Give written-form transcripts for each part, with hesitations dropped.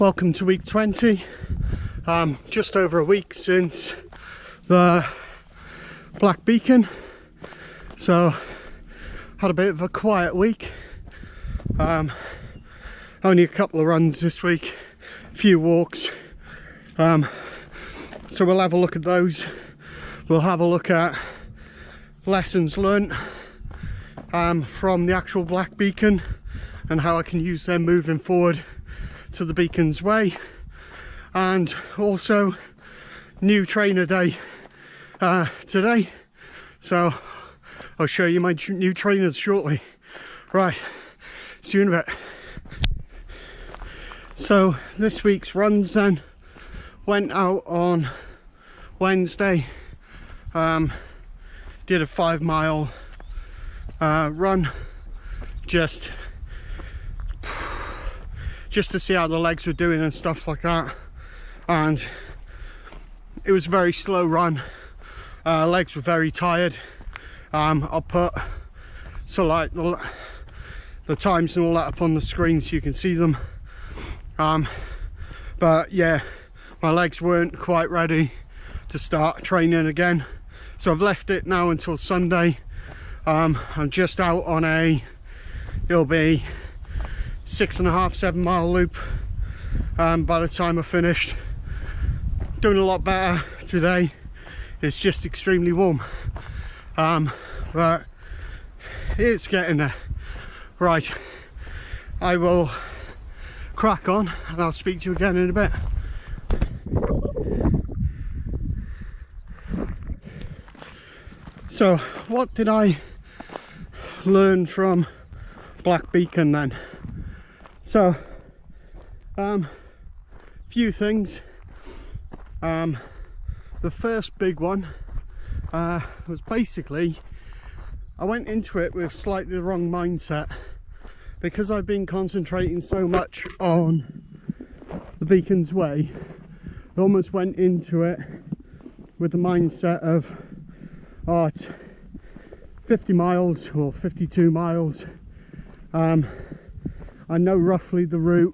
Welcome to week 20. Just over a week since the Blackbeacon, so had a bit of a quiet week. Only a couple of runs this week, a few walks, so we'll have a look at those. We'll have a look at lessons learnt from the actual Blackbeacon and how I can use them moving forward to the Beacon's Way, and also new trainer day today, so I'll show you my new trainers shortly. Right, see you in a bit. So this week's runs then went out on Wednesday, did a 5 mile run just to see how the legs were doing and stuff like that, and it was a very slow run. Legs were very tired. I'll put like the times and all that up on the screen so you can see them, but yeah, my legs weren't quite ready to start training again, so I've left it now until Sunday. I'm just out on it'll be 6.5, 7 mile loop by the time I finished. Doing a lot better today. It's just extremely warm, but it's getting there. Right, I will crack on and I'll speak to you again in a bit. So what did I learn from Blackbeacon then? So few things. The first big one was basically I went into it with slightly the wrong mindset, because I've been concentrating so much on the Beacon's Way. I almost went into it with the mindset of, oh, it's 50 miles or 52 miles. I know roughly the route.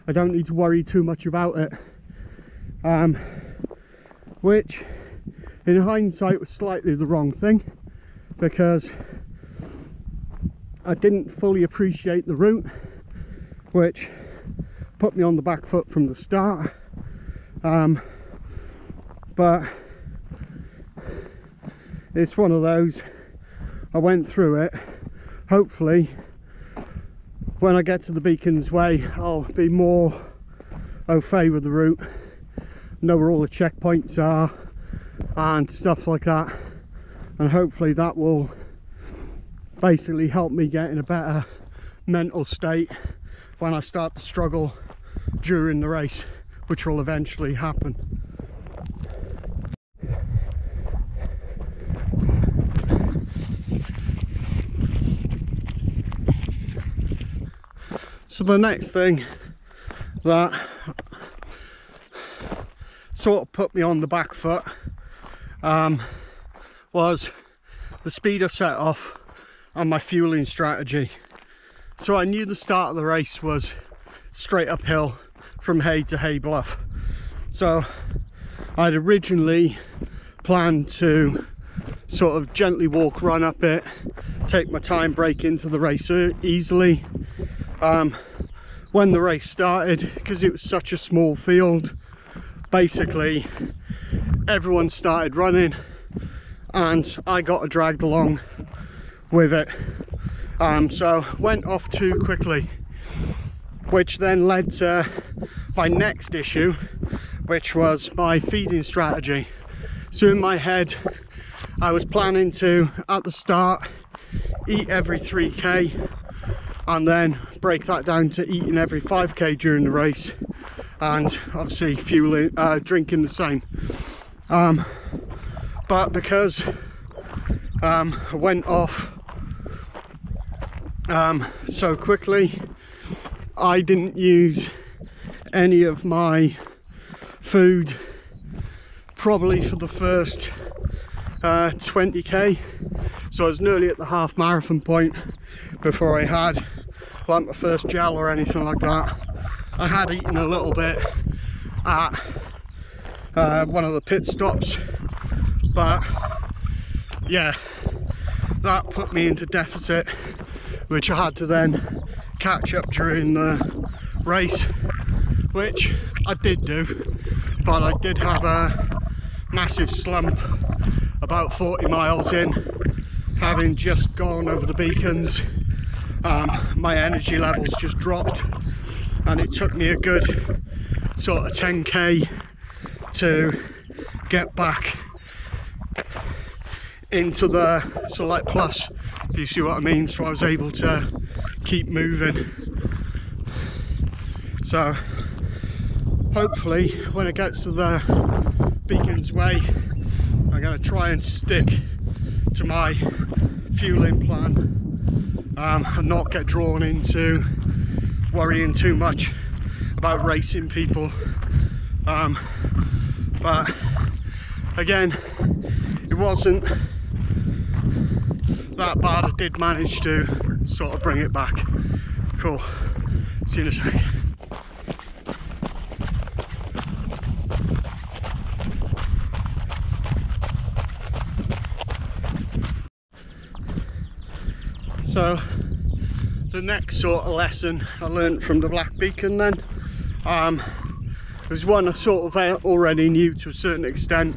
I don't need to worry too much about it. Which in hindsight was slightly the wrong thing, because I didn't fully appreciate the route, which put me on the back foot from the start. But it's one of those, I went through it. Hopefully when I get to the Beacon's Way I'll be more au fait with the route, know where all the checkpoints are and stuff like that, and hopefully that will basically help me get in a better mental state when I start to struggle during the race, which will eventually happen. So the next thing that sort of put me on the back foot was the speed I set off and my fueling strategy. So I knew the start of the race was straight uphill from Hay to Hay Bluff, so I'd originally planned to sort of gently walk, run up it, take my time, break into the race easily. When the race started, because it was such a small field, basically everyone started running and I got dragged along with it, so went off too quickly, which then led to my next issue, which was my feeding strategy. So in my head I was planning to, at the start, eat every 3k and then break that down to eating every 5k during the race, and obviously fueling, drinking the same. But because I went off so quickly, I didn't use any of my food probably for the first 20k, so I was nearly at the half marathon point before I had like my first gel or anything like that. I had eaten a little bit at one of the pit stops, but yeah, that put me into deficit, which I had to then catch up during the race, which I did do, but I did have a massive slump about 40 miles in, having just gone over the beacons. My energy levels just dropped, and it took me a good sort of 10k to get back into the Select Plus, if you see what I mean. So I was able to keep moving. So hopefully when it gets to the Beacons Way, I'm going to try and stick to my fueling plan, and not get drawn into worrying too much about racing people. But again, it wasn't that bad. I did manage to sort of bring it back. Cool, see you in a sec. So the next sort of lesson I learned from the Blackbeacon then, was one I sort of already knew to a certain extent,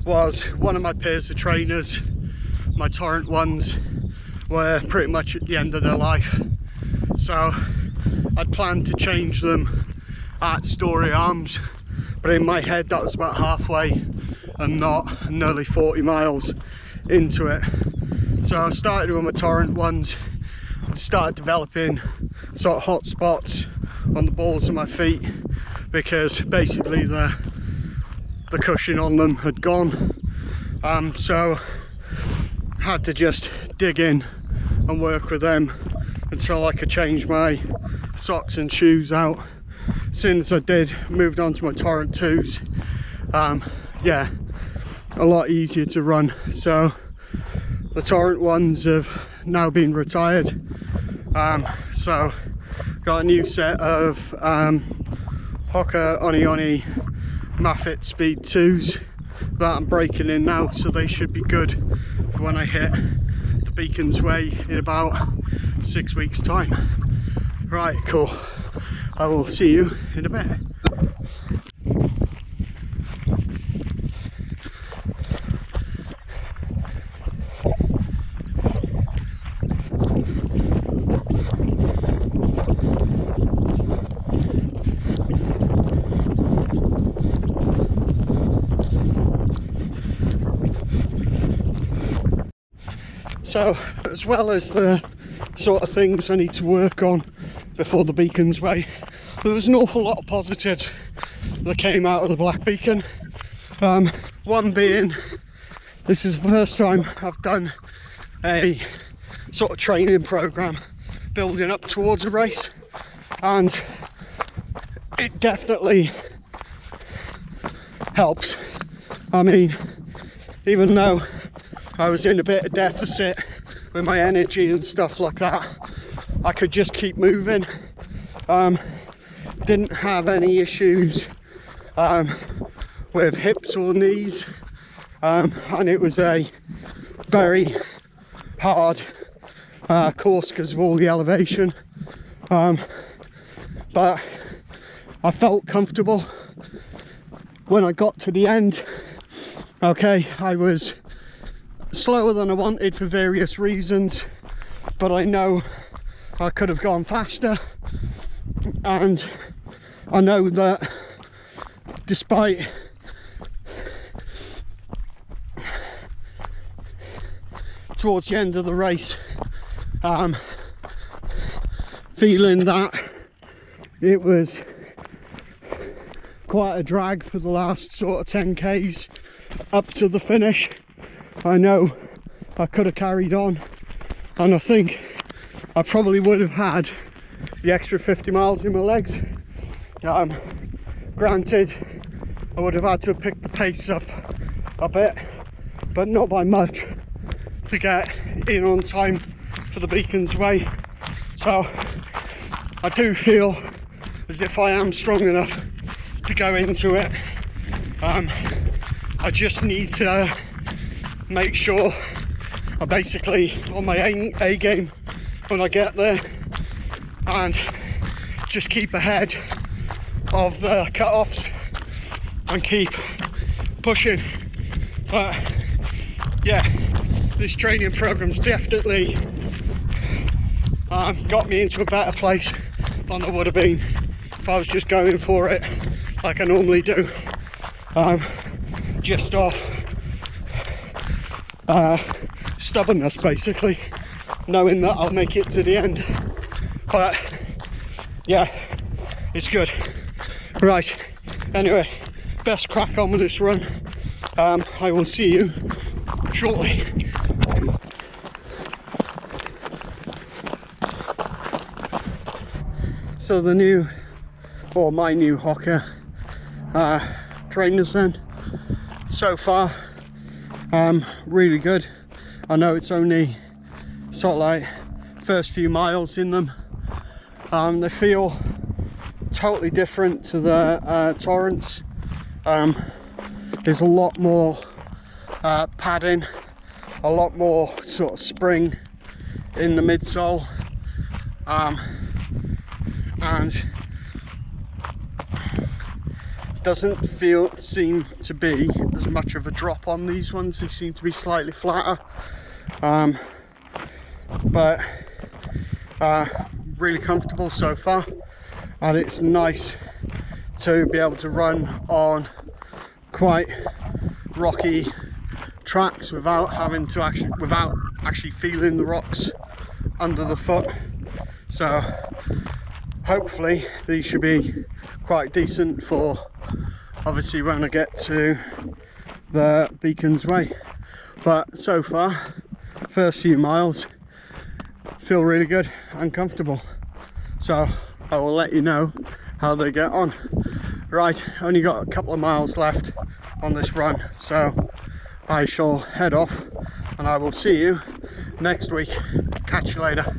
was one of my peers of trainers, my Torrent ones, were pretty much at the end of their life. So I'd planned to change them at Story Arms, but in my head that was about halfway and not nearly 40 miles into it. So I started with my Torrent ones, started developing sort of hot spots on the balls of my feet, because basically the cushion on them had gone. So had to just dig in and work with them until I could change my socks and shoes out. Since I did, moved on to my Torrent 2s. Yeah, a lot easier to run. So the Torrent ones have now been retired. So got a new set of hoka Oni mafate speed 2s that I'm breaking in now, so they should be good for when I hit the Beacons Way in about 6 weeks time. Right, cool, I will see you in a bit. So, as well as the sort of things I need to work on before the Beacons Way, there was an awful lot of positives that came out of the Blackbeacon. One being, this is the first time I've done a sort of training program building up towards a race, and it definitely helps. I mean, even though I was in a bit of deficit with my energy and stuff like that, I could just keep moving. Didn't have any issues with hips or knees, and it was a very hard course because of all the elevation, but I felt comfortable when I got to the end. Okay, I was slower than I wanted for various reasons, but I know I could have gone faster, and I know that despite towards the end of the race feeling that it was quite a drag for the last sort of 10k's up to the finish, I know I could have carried on, and I think I probably would have had the extra 50 miles in my legs. Granted, I would have had to have picked the pace up a bit, but not by much, to get in on time for the Beacons Way. So I do feel as if I am strong enough to go into it. I just need to make sure I'm basically on my A game when I get there, and just keep ahead of the cut-offs and keep pushing. But yeah, this training program's definitely got me into a better place than I would have been if I was just going for it like I normally do, just off stubbornness, basically, knowing that I'll make it to the end. But yeah, it's good. Right, anyway, best crack on with this run. I will see you shortly. So the new, or my new hoka trainers then, so far really good. I know it's only sort of like first few miles in them. They feel totally different to the Torrents. There's a lot more padding, a lot more sort of spring in the midsole, and doesn't seem to be as much of a drop on these ones. They seem to be slightly flatter, but really comfortable so far, and it's nice to be able to run on quite rocky tracks without having to actually feeling the rocks under the foot. So hopefully these should be quite decent for obviously when I get to the Beacons Way. But so far, first few miles feel really good and comfortable, so I will let you know how they get on. Right, only got a couple of miles left on this run, so I shall head off and I will see you next week. Catch you later.